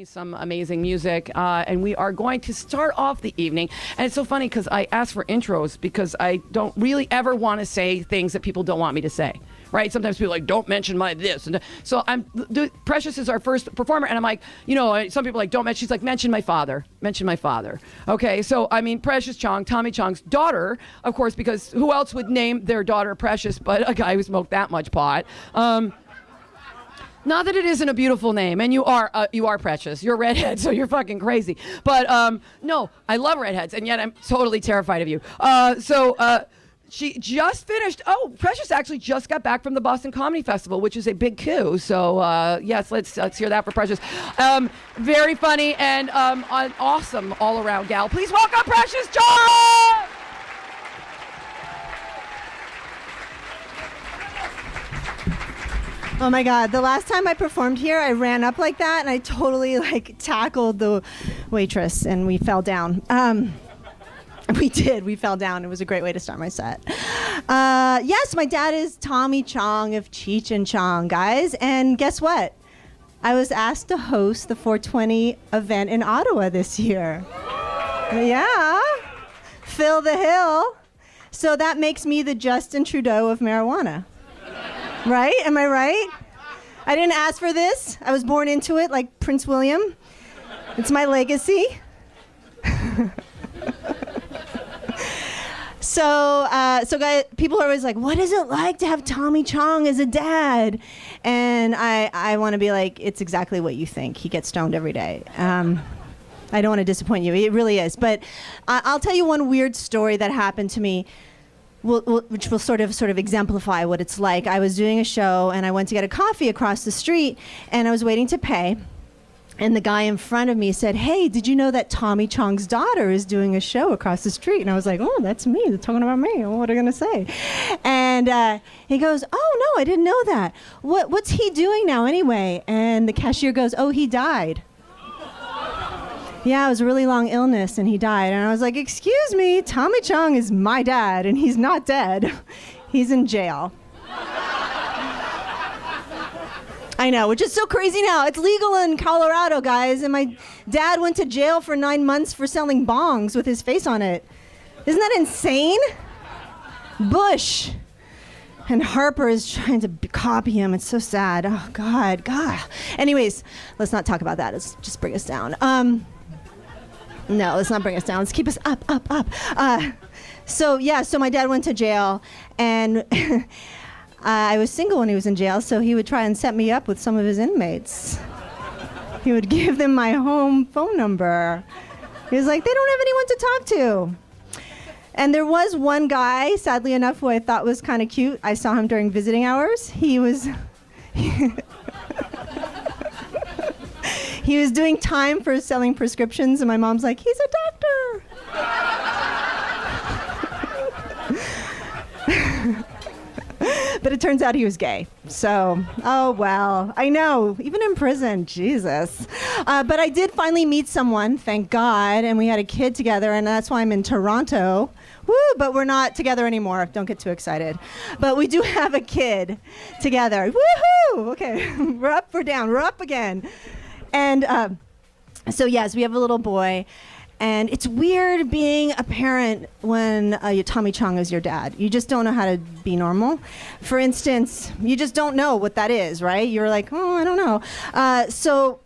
Some amazing music, and we are going to start off the evening. And it's so funny because I asked for intros because I don't really ever want to say things that people don't want me to say. Right? Sometimes people are like, don't mention my this. And so Precious is our first performer, and I'm like, some people are like, don't mention. She's like, mention my father. Mention my father. Okay, so I mean, Precious Chong, Tommy Chong's daughter, of course, because who else would name their daughter Precious but a guy who smoked that much pot? Not that it isn't a beautiful name, and you are Precious. You're a redhead, so you're fucking crazy. But no, I love redheads, and yet I'm totally terrified of you. She just finished. Oh, Precious actually just got back from the Boston Comedy Festival, which is a big coup. So yes, let's hear that for Precious. Very funny and an awesome all-around gal. Please welcome Precious Chong. Oh my God, the last time I performed here, I ran up like that and I totally tackled the waitress and we fell down. We fell down. It was a great way to start my set. Yes, my dad is Tommy Chong of Cheech and Chong, guys. And guess what? I was asked to host the 420 event in Ottawa this year. Yeah, Fill the Hill. So that makes me the Justin Trudeau of marijuana. Right? Am I right? I didn't ask for this. I was born into it like Prince William. It's my legacy. So guys, people are always like, what is it like to have Tommy Chong as a dad? And I want to be like, it's exactly what you think. He gets stoned every day. I don't want to disappoint you. It really is. But I'll tell you one weird story that happened to me. Which will sort of exemplify what it's like. I was doing a show and I went to get a coffee across the street and I was waiting to pay. And the guy in front of me said, hey, did you know that Tommy Chong's daughter is doing a show across the street? And I was like, oh, that's me. They're talking about me. What are you going to say? And he goes, oh, no, I didn't know that. What's he doing now anyway? And the cashier goes, oh, he died. Yeah, it was a really long illness and he died. And I was like, excuse me, Tommy Chong is my dad and he's not dead. He's in jail. I know, which is so crazy now. It's legal in Colorado, guys. And my dad went to jail for 9 months for selling bongs with his face on it. Isn't that insane? Bush. And Harper is trying to copy him. It's so sad. Oh, God. Anyways, let's not talk about that. Let's just bring us down. No, let's not bring us down. Let's keep us up. So my dad went to jail, and I was single when he was in jail, so he would try and set me up with some of his inmates. He would give them my home phone number. He was like, they don't have anyone to talk to. And there was one guy, sadly enough, who I thought was kind of cute. I saw him during visiting hours. He was doing time for selling prescriptions, and my mom's like, he's a doctor. But it turns out he was gay. So, oh well, I know, even in prison, Jesus. But I did finally meet someone, thank God, and we had a kid together, and that's why I'm in Toronto. Woo, but we're not together anymore. Don't get too excited. But we do have a kid together. Woohoo! Okay, we're up, we're down, we're up again. And so yes, we have a little boy, and it's weird being a parent when Tommy Chong is your dad. You just don't know how to be normal. For instance, you just don't know what that is, right? You're like, oh, I don't know. So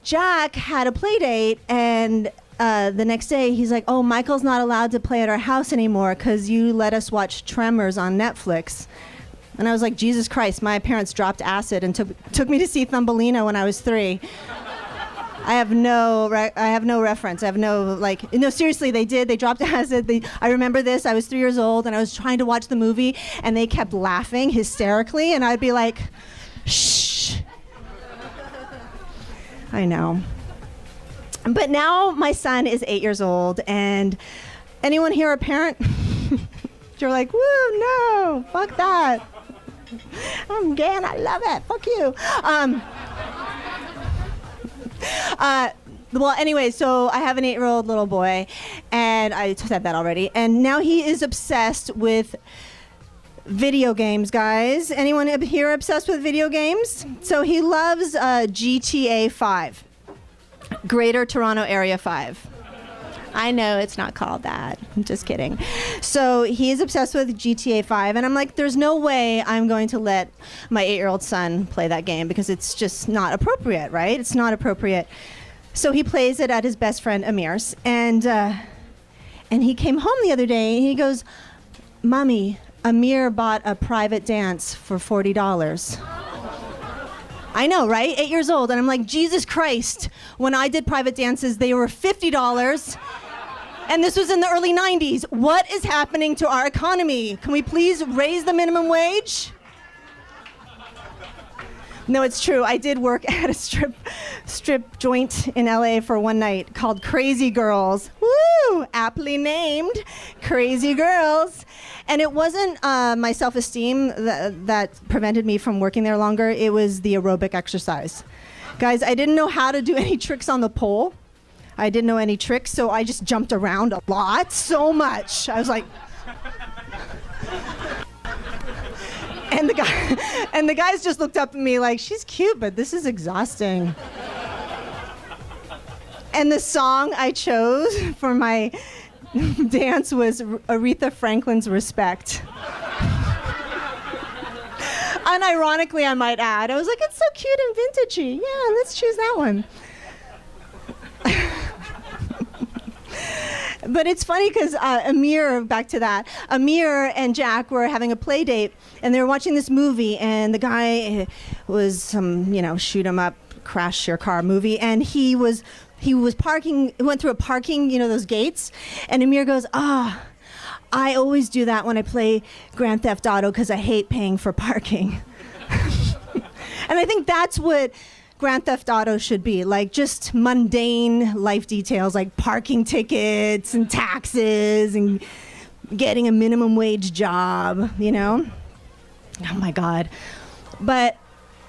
Jack had a play date, and the next day he's like, oh, Michael's not allowed to play at our house anymore because you let us watch Tremors on Netflix. And I was like, Jesus Christ, my parents dropped acid and took me to see Thumbelina when I was 3. I have no reference. I have no, seriously, they did. They dropped acid. I remember this. I was 3 years old and I was trying to watch the movie and they kept laughing hysterically and I'd be like, shh. I know. But now my son is 8 years old, and anyone here a parent? You're like, woo, no, fuck that. I'm gay and I love it. Fuck you. Well, anyway, so I have an 8-year-old little boy, and I said that already, and now he is obsessed with Video games, guys. Anyone up here obsessed with video games? So he loves GTA 5, Greater Toronto Area 5. I know it's not called that. I'm just kidding. So he is obsessed with GTA 5, and I'm like, there's no way I'm going to let my 8-year-old son play that game because it's just not appropriate, right? It's not appropriate. So he plays it at his best friend Amir's, and he came home the other day and he goes, "Mommy, Amir bought a private dance for $40. I know, right? 8 years old. And I'm like, Jesus Christ. When I did private dances, they were $50. And this was in the early 90s. What is happening to our economy? Can we please raise the minimum wage? No, it's true. I did work at a strip joint in LA for one night called Crazy Girls. Woo! Aptly named Crazy Girls. And it wasn't my self-esteem that prevented me from working there longer. It was the aerobic exercise. Guys, I didn't know how to do any tricks on the pole. I didn't know any tricks, so I just jumped around a lot, so much. I was like... And the guys just looked up at me like, she's cute, but this is exhausting. And the song I chose for my dance was Aretha Franklin's Respect. Unironically, I might add. I was like, it's so cute and vintagey. Yeah, let's choose that one. But it's funny because back to that, Amir and Jack were having a play date, and they were watching this movie, and the guy was some, shoot 'em up, crash your car movie, and he was parking, went through a parking, those gates, and Amir goes, I always do that when I play Grand Theft Auto because I hate paying for parking. And I think that's what Grand Theft Auto should be, like just mundane life details like parking tickets and taxes and getting a minimum wage job, Oh my God. But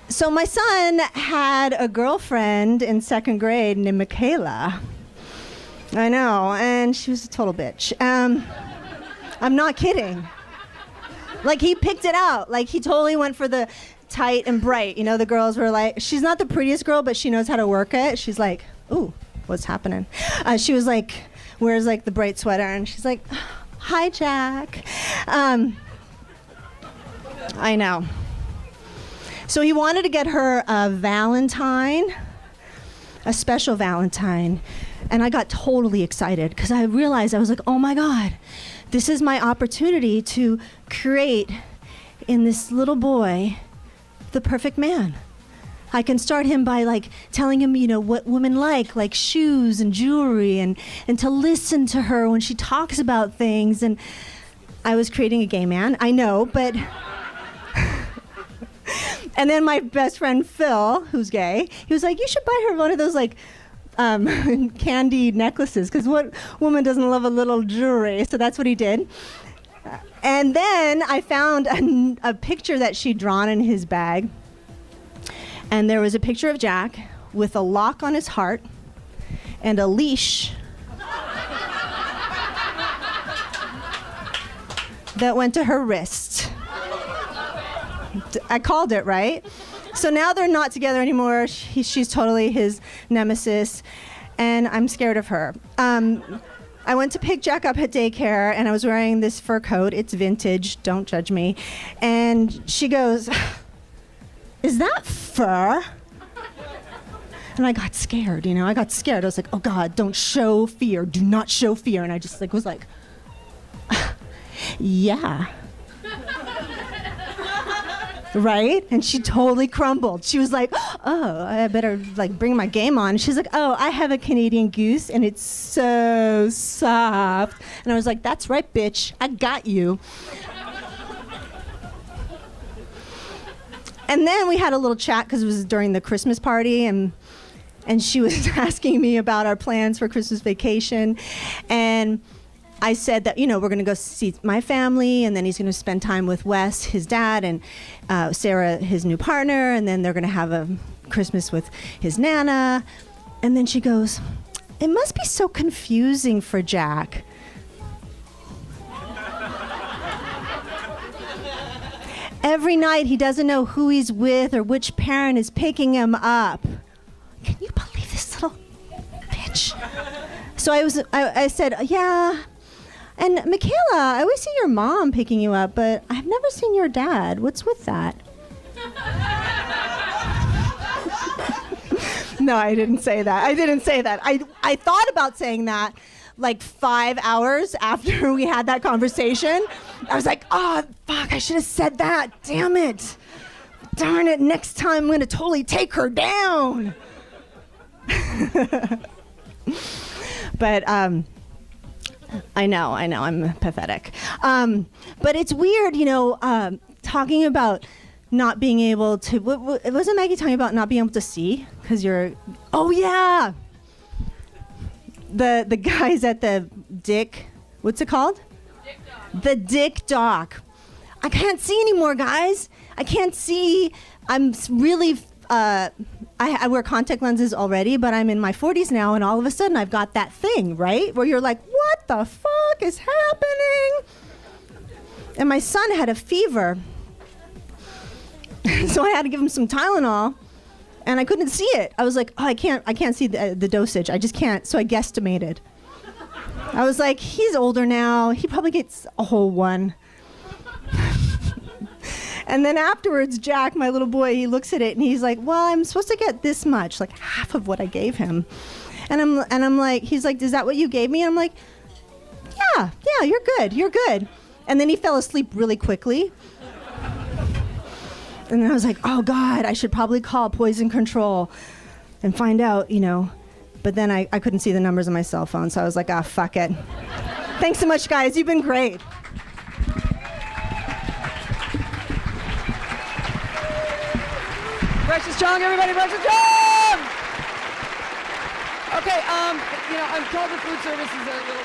so my son had a girlfriend in second grade named Michaela. I know, and she was a total bitch. I'm not kidding. Like, he picked it out. Like, he totally went for the tight and bright. The girls were like, she's not the prettiest girl, but she knows how to work it. She's like, ooh, what's happening? She was like, wears like the bright sweater, and she's like, hi, Jack. I know. So he wanted to get her a Valentine, a special Valentine. And I got totally excited because I realized, I was like, oh my God, this is my opportunity to create in this little boy the perfect man. I can start him by like telling him, what women like shoes and jewelry, and to listen to her when she talks about things. And I was creating a gay man, I know, but... And then my best friend Phil, who's gay, he was like, you should buy her one of those candy necklaces, because what woman doesn't love a little jewelry? So that's what he did. And then I found a picture that she'd drawn in his bag. And there was a picture of Jack with a lock on his heart and a leash that went to her wrist. I called it, right? So now they're not together anymore. She's totally his nemesis, and I'm scared of her. I went to pick Jack up at daycare, and I was wearing this fur coat. It's vintage. Don't judge me. And she goes, is that fur? And I got scared, I got scared. I was like, oh God, don't show fear. Do not show fear. And I just was like, yeah. Right? And she totally crumbled. She was like, oh, I better bring my game on. She's like, oh, I have a Canadian goose and it's so soft. And I was like, that's right, bitch. I got you. And then we had a little chat because it was during the Christmas party, and she was asking me about our plans for Christmas vacation. And I said that, we're going to go see my family, and then he's going to spend time with Wes, his dad, and Sarah, his new partner, and then they're going to have a Christmas with his Nana. And then she goes, it must be so confusing for Jack. Every night he doesn't know who he's with or which parent is picking him up. Can you believe this little bitch? So I said, yeah. And Michaela, I always see your mom picking you up, but I've never seen your dad. What's with that? No, I didn't say that. I thought about saying that like 5 hours after we had that conversation. I was like, oh, fuck, I should have said that. Damn it. Darn it, next time I'm going to totally take her down. But I know, I'm pathetic. But it's weird, talking about not being able to, wasn't Maggie talking about not being able to see? Because oh yeah. The guys at the Dick, what's it called? Dick Doc. The Dick Doc. I can't see anymore, guys. I can't see. I'm really, I wear contact lenses already, but I'm in my 40s now, and all of a sudden I've got that thing, right? Where you're like, what the fuck is happening? And my son had a fever. So I had to give him some Tylenol, and I couldn't see it. I was like, oh, I can't see the dosage. I just can't. So I guesstimated. I was like, he's older now. He probably gets a whole one. And then afterwards, Jack, my little boy, he looks at it and he's like, well, I'm supposed to get this much, like half of what I gave him. And I'm like, he's like, is that what you gave me? And I'm like, yeah, you're good. And then he fell asleep really quickly. And then I was like, oh God, I should probably call poison control and find out, But then I couldn't see the numbers on my cell phone, so I was like, ah, fuck it. Thanks so much, guys. You've been great. Precious Chong, everybody, Precious Chong! Okay, I'm told the food service is a little...